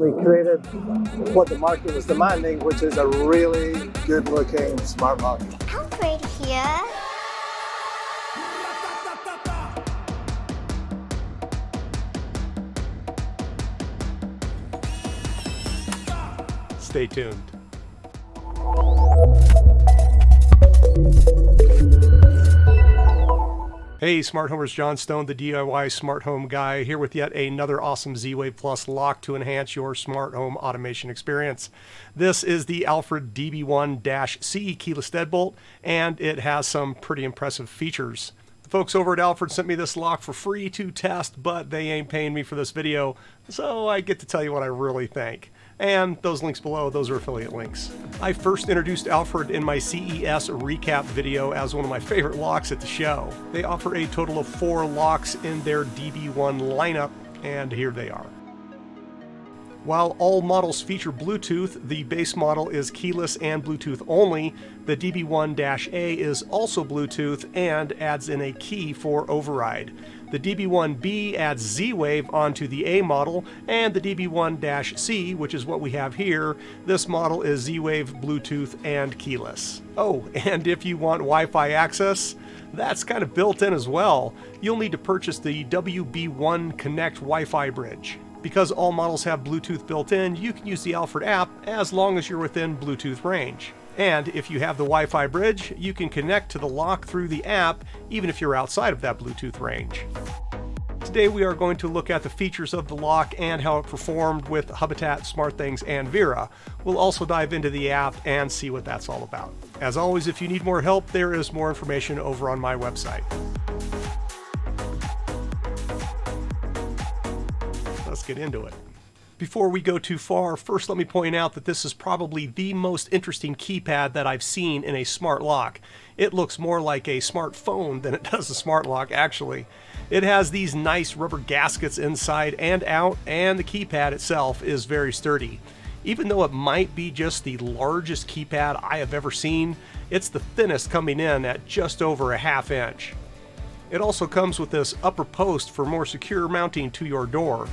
We created what the market was demanding, which is a really good-looking smart lock. Alfred here. Stay tuned. Hey smart homers, John Stone, the DIY smart home guy, here with yet another awesome Z-Wave Plus lock to enhance your smart home automation experience. This is the Alfred DB1-C keyless deadbolt, and it has some pretty impressive features. The folks over at Alfred sent me this lock for free to test, but they ain't paying me for this video, so I get to tell you what I really think. And those links below, those are affiliate links. I first introduced Alfred in my CES recap video as one of my favorite locks at the show. They offer a total of 4 locks in their DB1 lineup, and here they are. While all models feature Bluetooth, the base model is keyless and Bluetooth only. The DB1-A is also Bluetooth and adds in a key for override. The DB1B adds Z-Wave onto the A model, and the DB1-C, which is what we have here, this model is Z-Wave, Bluetooth, and keyless. Oh, and if you want Wi-Fi access, that's kind of built in as well. You'll need to purchase the WB1 Connect Wi-Fi bridge. Because all models have Bluetooth built in, you can use the Alfred app as long as you're within Bluetooth range. And if you have the Wi-Fi bridge, you can connect to the lock through the app, even if you're outside of that Bluetooth range. Today we are going to look at the features of the lock and how it performed with Hubitat, SmartThings and Vera. We'll also dive into the app and see what that's all about. As always, if you need more help, there is more information over on my website. Let's get into it. Before we go too far, first let me point out that this is probably the most interesting keypad that I've seen in a smart lock. It looks more like a smartphone than it does a smart lock, actually. It has these nice rubber gaskets inside and out, and the keypad itself is very sturdy. Even though it might be just the largest keypad I have ever seen, it's the thinnest, coming in at just over a ½ inch. It also comes with this upper post for more secure mounting to your door.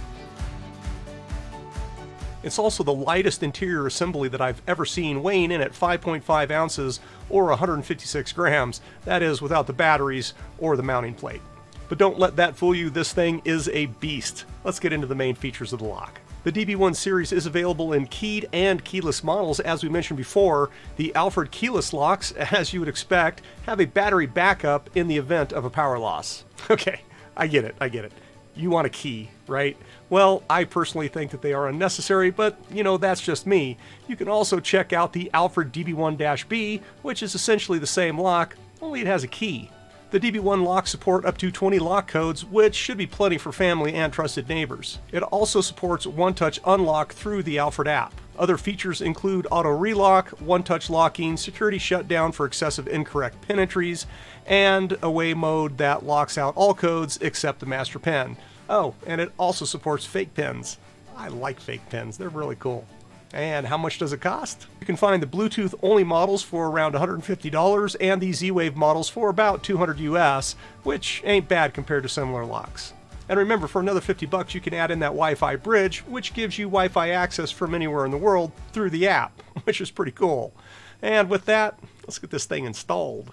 It's also the lightest interior assembly that I've ever seen, weighing in at 5.5 ounces or 156 grams. That is without the batteries or the mounting plate. But don't let that fool you, this thing is a beast. Let's get into the main features of the lock. The DB1 series is available in keyed and keyless models. As we mentioned before, the Alfred keyless locks, as you would expect, have a battery backup in the event of a power loss. Okay, I get it. You want a key, right? Well, I personally think that they are unnecessary, but you know, that's just me. You can also check out the Alfred DB1-B, which is essentially the same lock, only it has a key. The DB1 locks support up to 20 lock codes, which should be plenty for family and trusted neighbors. It also supports One-Touch Unlock through the Alfred app. Other features include auto relock, one-touch locking, security shutdown for excessive incorrect pin entries, and away mode that locks out all codes except the master pin. Oh, and it also supports fake pins. I like fake pins, they're really cool. And how much does it cost? You can find the Bluetooth only models for around $150 and the Z-Wave models for about $200 US, which ain't bad compared to similar locks. And remember, for another $50 you can add in that Wi-Fi bridge, which gives you Wi-Fi access from anywhere in the world through the app, which is pretty cool. And with that, let's get this thing installed.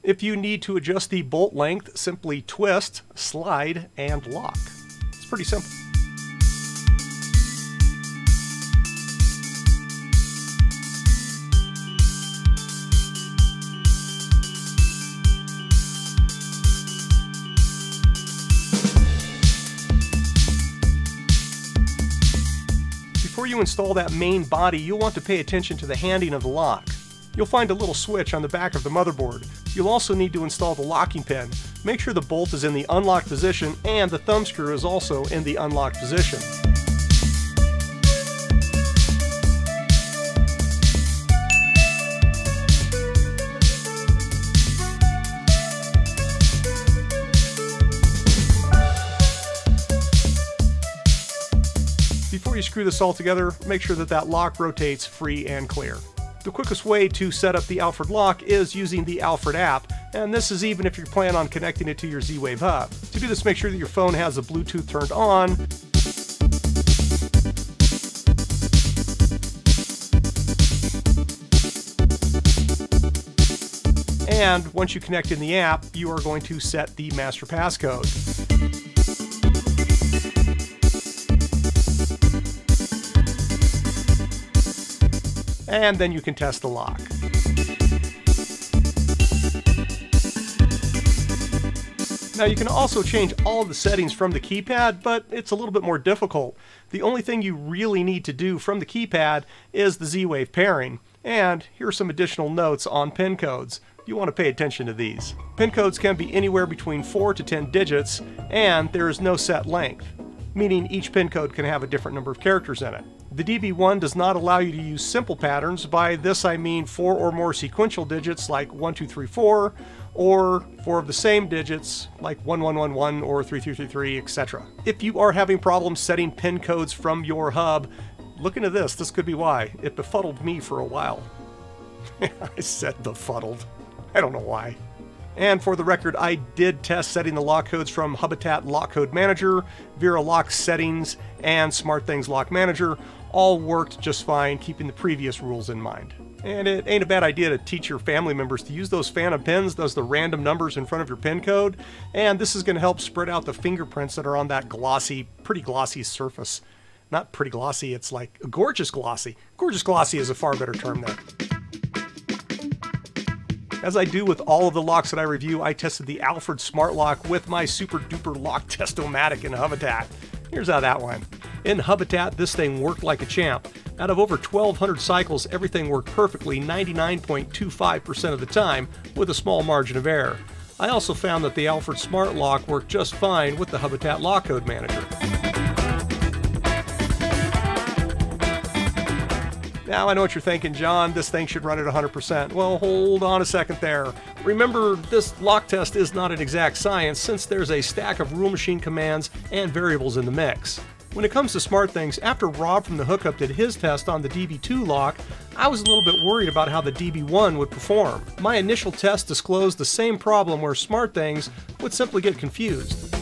If you need to adjust the bolt length, simply twist, slide, and lock. It's pretty simple. Before you install that main body, you'll want to pay attention to the handing of the lock. You'll find a little switch on the back of the motherboard. You'll also need to install the locking pin. Make sure the bolt is in the unlocked position and the thumb screw is also in the unlocked position. Before you screw this all together, make sure that that lock rotates free and clear. The quickest way to set up the Alfred lock is using the Alfred app, and this is even if you plan on connecting it to your Z-Wave hub. To do this, make sure that your phone has the Bluetooth turned on, And once you connect in the app, you are going to set the master passcode. And then you can test the lock. Now you can also change all of the settings from the keypad, but it's a little bit more difficult. The only thing you really need to do from the keypad is the Z-Wave pairing. And here are some additional notes on pin codes. You want to pay attention to these. Pin codes can be anywhere between 4 to 10 digits, and there is no set length, meaning each pin code can have a different number of characters in it. The DB1 does not allow you to use simple patterns. By this I mean 4 or more sequential digits like 1, 2, 3, 4, or 4 of the same digits like 1, 1, 1, 1, or 3, 3, 3, 3, etc. If you are having problems setting pin codes from your hub, look into this. This could be why. It befuddled me for a while. I said befuddled. I don't know why. And for the record, I did test setting the lock codes from Hubitat Lock Code Manager, Vera Lock Settings, and SmartThings Lock Manager. All worked just fine, keeping the previous rules in mind. And it ain't a bad idea to teach your family members to use those phantom pins, the random numbers in front of your pin code. And this is going to help spread out the fingerprints that are on that glossy, pretty glossy surface. Not pretty glossy, it's like gorgeous glossy. Gorgeous glossy is a far better term there. As I do with all of the locks that I review, I tested the Alfred Smart Lock with my super duper lock testomatic in Hubitat. Here's how that went. In Hubitat, this thing worked like a champ. Out of over 1,200 cycles, everything worked perfectly 99.25% of the time, with a small margin of error. I also found that the Alfred Smart Lock worked just fine with the Hubitat Lock Code Manager. Now I know what you're thinking, John, this thing should run at 100%. Well, hold on a second there. Remember, this lock test is not an exact science since there's a stack of rule machine commands and variables in the mix. When it comes to SmartThings, after Rob from the Hookup did his test on the DB2 lock, I was a little bit worried about how the DB1 would perform. My initial test disclosed the same problem where SmartThings would simply get confused.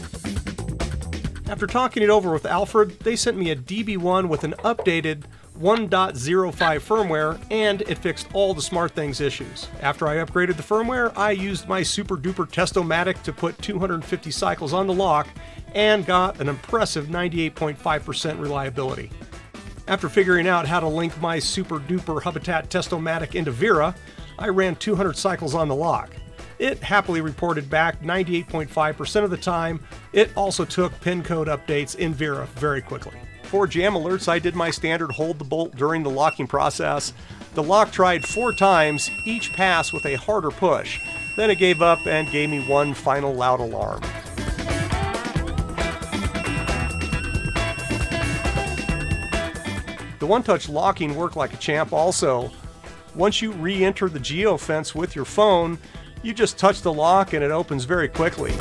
After talking it over with Alfred, they sent me a DB1 with an updated 1.05 firmware, and it fixed all the SmartThings issues. After I upgraded the firmware, I used my super duper testomatic to put 250 cycles on the lock and got an impressive 98.5% reliability. After figuring out how to link my super duper Hubitat testomatic into Vera, I ran 200 cycles on the lock. It happily reported back 98.5% of the time. It also took pin code updates in Vera very quickly. For jam alerts, I did my standard hold the bolt during the locking process. The lock tried 4 times, each pass with a harder push. Then it gave up and gave me one final loud alarm. The Onetouch Locking worked like a champ also. Once you re-enter the geofence with your phone, you just touch the lock and it opens very quickly.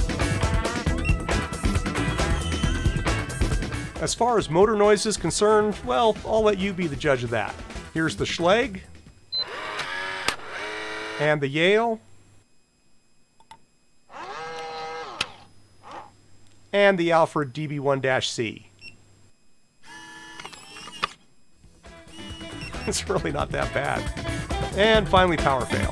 As far as motor noise is concerned, well, I'll let you be the judge of that. Here's the Schlage, and the Yale, and the Alfred DB1-C. It's really not that bad. And finally, power fail.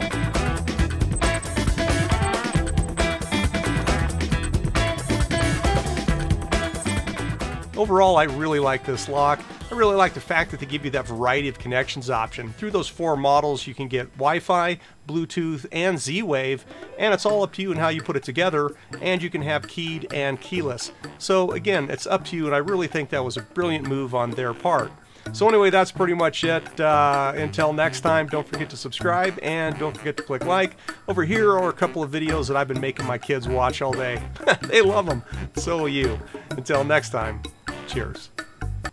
Overall, I really like this lock. I really like the fact that they give you that variety of connections option. Through those 4 models, you can get Wi-Fi, Bluetooth, and Z-Wave, and it's all up to you and how you put it together, and you can have keyed and keyless. So again, it's up to you, and I really think that was a brilliant move on their part. So anyway, that's pretty much it. Until next time, don't forget to subscribe, and don't forget to click like. Over here are a couple of videos that I've been making my kids watch all day. They love them. So will you. Until next time, cheers.